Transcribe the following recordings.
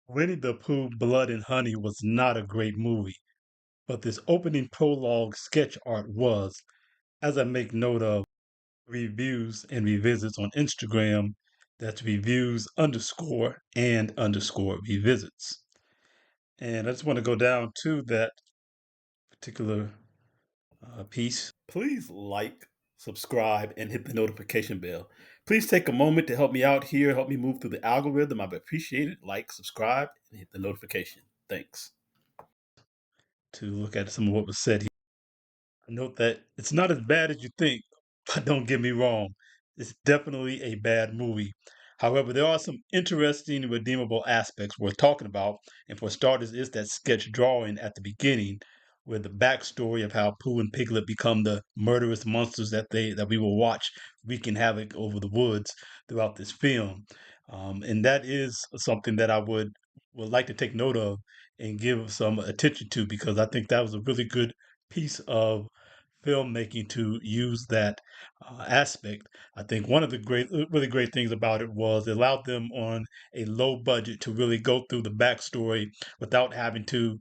Winnie the Pooh, Blood and Honey was not a great movie, but this opening prologue sketch art was, as I make note of reviews and revisits on Instagram, that's reviews underscore and underscore revisits. And I just want to go down to that particular piece. Please like, subscribe, and hit the notification bell. Please take a moment to help me out here, help me move through the algorithm. I'd appreciate it. Like, subscribe, and hit the notification. Thanks. To look at some of what was said here. Note that it's not as bad as you think, but don't get me wrong, it's definitely a bad movie. However, there are some interesting and redeemable aspects worth talking about, and for starters, is that sketch drawing at the beginning, with the backstory of how Pooh and Piglet become the murderous monsters that we will watch wreaking havoc over the woods throughout this film, and that is something that I would like to take note of and give some attention to because I think that was a really good piece of filmmaking to use that aspect. I think one of the really great things about it was it allowed them on a low budget to really go through the backstory without having to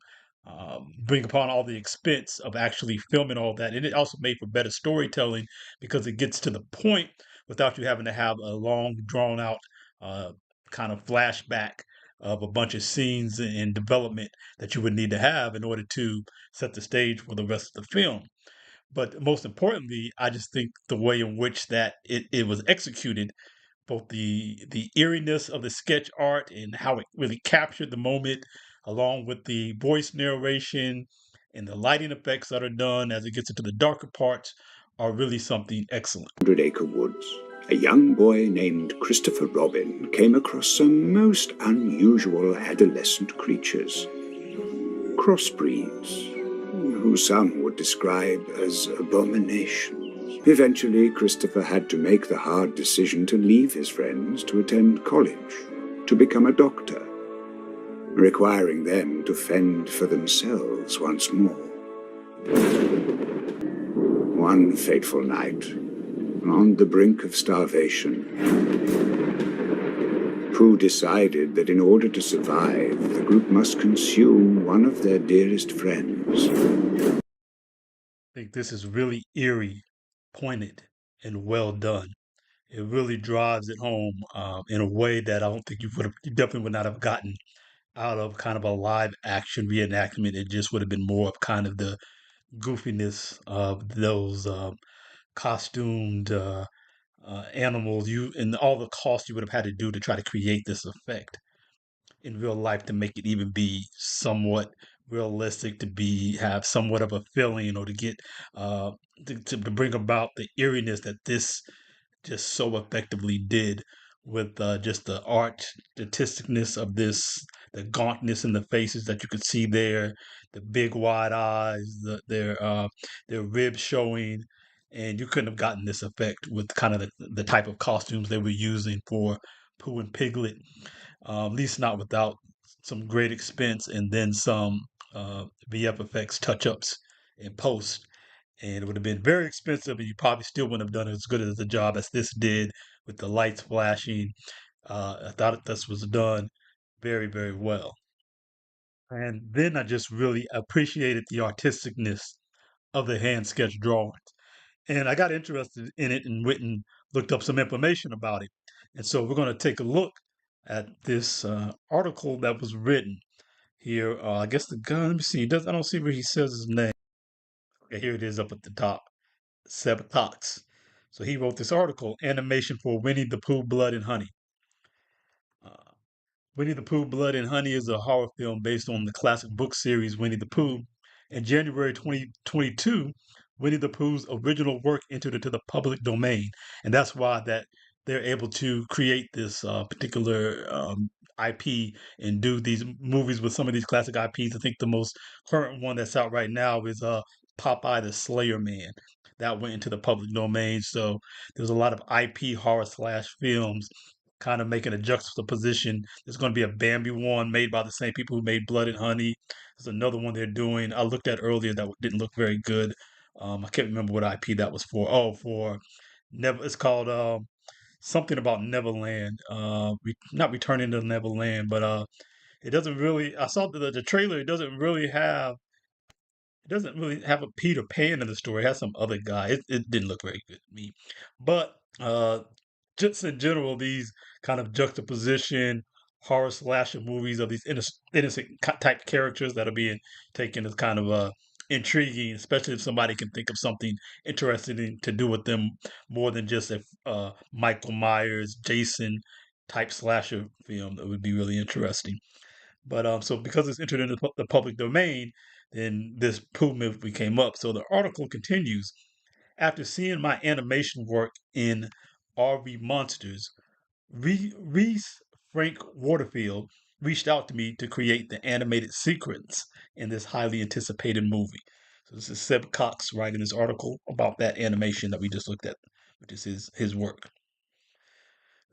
bring upon all the expense of actually filming all that. And it also made for better storytelling because it gets to the point without you having to have a long, drawn out uh, kind of flashback of a bunch of scenes and development that you would need to have in order to set the stage for the rest of the film. But most importantly, I just think the way in which it was executed, both the eeriness of the sketch art and how it really captured the moment, along with the voice narration and the lighting effects that are done as it gets into the darker parts, are really something excellent. Hundred-acre woods, a young boy named Christopher Robin came across some most unusual adolescent creatures. Crossbreeds, who some would describe as abominations. Eventually, Christopher had to make the hard decision to leave his friends to attend college, to become a doctor, requiring them to fend for themselves once more. One fateful night, on the brink of starvation, Pooh decided that in order to survive, the group must consume one of their dearest friends. I think this is really eerie, pointed, and well done. It really drives it home in a way that I don't think you definitely would not have gotten out of kind of a live action reenactment. It just would have been more of kind of the goofiness of those costumed animals you and all the cost you would have had to do to try to create this effect in real life to make it even be somewhat realistic to be have somewhat of a feeling or to get uh to bring about the eeriness that this just so effectively did with just the artisticness of this, the gauntness in the faces that you could see there, the big wide eyes, their ribs showing, and you couldn't have gotten this effect with kind of the type of costumes they were using for Pooh and Piglet, at least not without some great expense and then some VF effects touch ups in post, and it would have been very expensive, and you probably still wouldn't have done as good as the job as this did with the lights flashing. I thought this was done very, very well. And then I just really appreciated the artisticness of the hand sketch drawings. And I got interested in it and went and looked up some information about it. And so we're going to take a look at this article that was written here. I guess the guy, let me see, I don't see where he says his name. Okay, here it is up at the top. Seb Cox. So he wrote this article, Animation for Winnie the Pooh, Blood and Honey. Uh, Winnie the Pooh, Blood and Honey is a horror film based on the classic book series Winnie the Pooh. In January 2022, Winnie the Pooh's original work entered into the public domain, and that's why that they're able to create this particular IP and do these movies with some of these classic IPs. I think the most current one that's out right now is Popeye the Slayer Man. That went into the public domain, so there's a lot of IP horror slash films kind of making a juxtaposition. There's going to be a Bambi one made by the same people who made Blood and Honey. There's another one they're doing. I looked at earlier that didn't look very good. I can't remember what IP that was for. Oh, for Never. It's called something about Neverland. Not Returning to Neverland, but It doesn't really. I saw the trailer. It doesn't really have a Peter Pan in the story. It has some other guy. It didn't look very good to me. But just in general, these kind of juxtaposition horror slasher movies of these innocent type characters that are being taken as kind of intriguing, especially if somebody can think of something interesting to do with them more than just a Michael Myers, Jason type slasher film. That would be really interesting. But so because it's entered into the public domain, then this Pooh movie came up. So the article continues. After seeing my animation work in RV Monsters, Reese Frank Waterfield reached out to me to create the animated sequence in this highly anticipated movie. So this is Seb Cox writing this article about that animation that we just looked at, which is his work.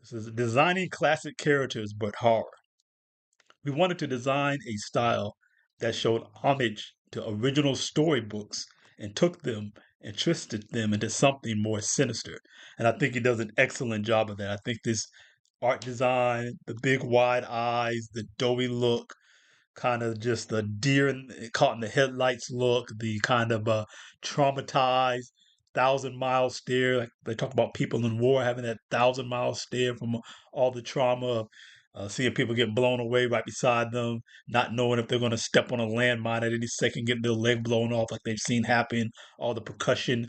This is designing classic characters but horror. We wanted to design a style that showed homage to original storybooks and took them and twisted them into something more sinister. And I think he does an excellent job of that. I think this art design, the big wide eyes, the doughy look, kind of just the caught in the headlights look, the kind of traumatized 1,000 mile stare. Like they talk about people in war having that 1,000 mile stare from all the trauma of seeing people get blown away right beside them, not knowing if they're going to step on a landmine at any second, get their leg blown off like they've seen happen, all the percussion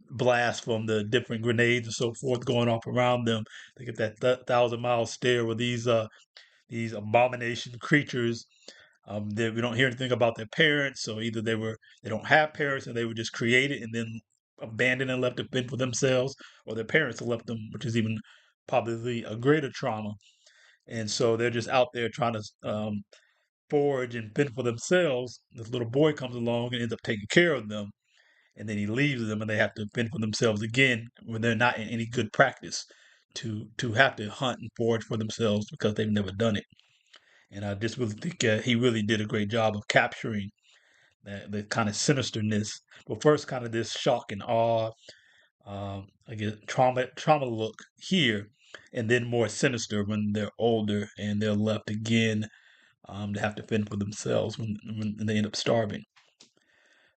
blast from the different grenades and so forth going off around them. They get that 1,000 mile stare with these abomination creatures. We don't hear anything about their parents, so either they don't have parents and they were just created and then abandoned and left to fend for themselves, or their parents left them, which is even probably a greater trauma. And so they're just out there trying to forage and fend for themselves. This little boy comes along and ends up taking care of them, and then he leaves them, and they have to fend for themselves again when they're not in any good practice to have to hunt and forage for themselves because they've never done it. And I just really think he really did a great job of capturing the kind of sinisterness. But first, kind of this shock and awe, I guess trauma look here, and then more sinister when they're older and they're left again to have to fend for themselves when they end up starving.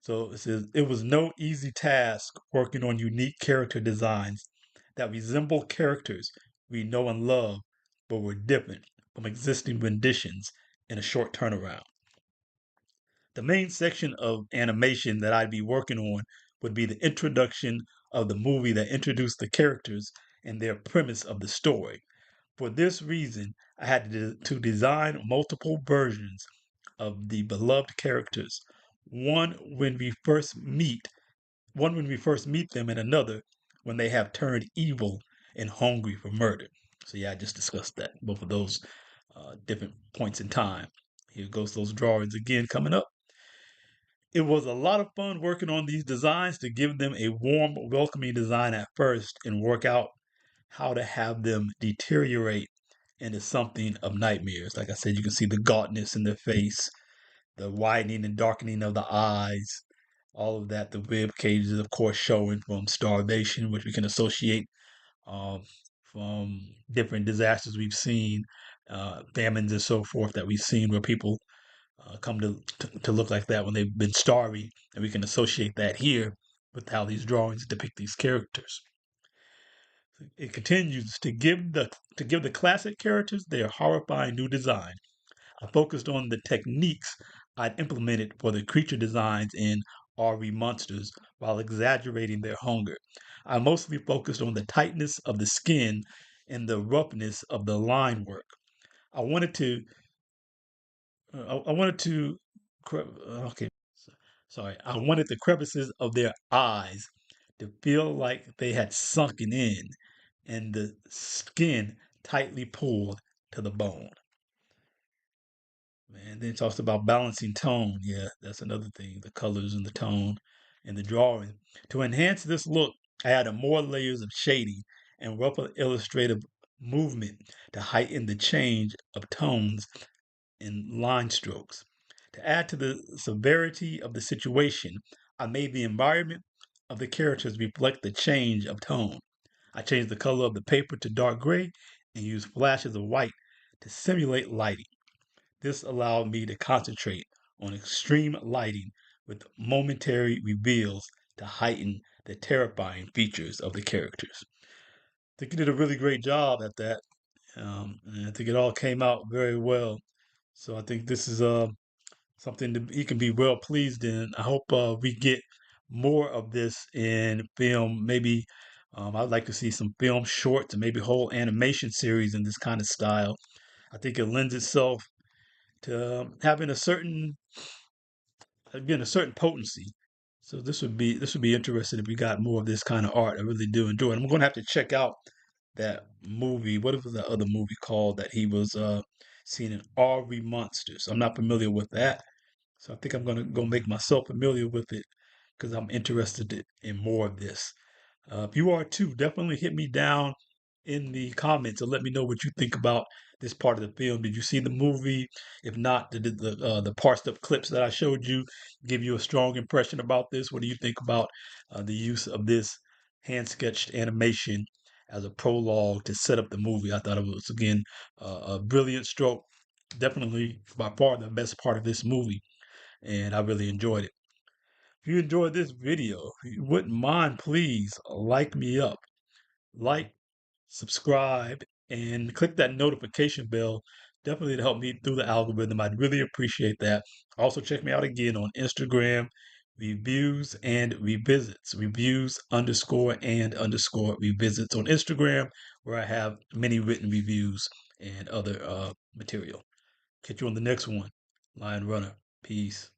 So it says it was no easy task working on unique character designs that resemble characters we know and love, but were different from existing renditions in a short turnaround. The main section of animation that I'd be working on would be the introduction of the movie that introduced the characters and their premise of the story. For this reason, I had to design multiple versions of the beloved characters. One when we first meet, one when we first meet them, and another when they have turned evil and hungry for murder. So yeah, I just discussed that, both of those different points in time. Here goes those drawings again coming up. It was a lot of fun working on these designs to give them a warm, welcoming design at first and work out how to have them deteriorate into something of nightmares. Like I said, you can see the gauntness in their face, the widening and darkening of the eyes, all of that. The rib cages, of course, showing from starvation, which we can associate um, from different disasters we've seen, famines and so forth that we've seen where people come to look like that when they've been starving, and we can associate that here with how these drawings depict these characters. It continues to give the classic characters their horrifying new design. I focused on the techniques I'd implemented for the creature designs in RV Monsters while exaggerating their hunger. I mostly focused on the tightness of the skin and the roughness of the line work. I wanted to I wanted to okay, sorry. I wanted the crevices of their eyes to feel like they had sunken in and the skin tightly pulled to the bone. Man, then it talks about balancing tone. Yeah, that's another thing. The colors and the tone and the drawing. To enhance this look, I added more layers of shading and rougher illustrative movement to heighten the change of tones and line strokes. To add to the severity of the situation, I made the environment of the characters reflect the change of tone. I changed the color of the paper to dark gray and used flashes of white to simulate lighting. This allowed me to concentrate on extreme lighting with momentary reveals to heighten the terrifying features of the characters. I think he did a really great job at that. And I think it all came out very well. So I think this is something that he can be well pleased in. I hope we get more of this in film. Maybe I'd like to see some film shorts and maybe whole animation series in this kind of style. I think it lends itself to having a certain, again, a certain potency. So this would be interesting if we got more of this kind of art. I really do enjoy it. I'm going to have to check out that movie. What was that other movie called that he was seen in? RV Monsters. I'm not familiar with that. So I think I'm gonna go make myself familiar with it because I'm interested in more of this. If you are too, definitely hit me down in the comments and let me know what you think about this part of the film. Did you see the movie? If not, did the parsed up clips that I showed you give you a strong impression about this? What do you think about the use of this hand sketched animation as a prologue to set up the movie? I thought it was again a brilliant stroke. Definitely by far the best part of this movie, and I really enjoyed it. If you enjoyed this video, if you wouldn't mind, please like me up, like, subscribe, and click that notification bell. Definitely to help me through the algorithm. I'd really appreciate that. Also, check me out again on Instagram, reviews and revisits, reviews underscore and underscore revisits on Instagram, where I have many written reviews and other material. Catch you on the next one. Lion Runner. Peace.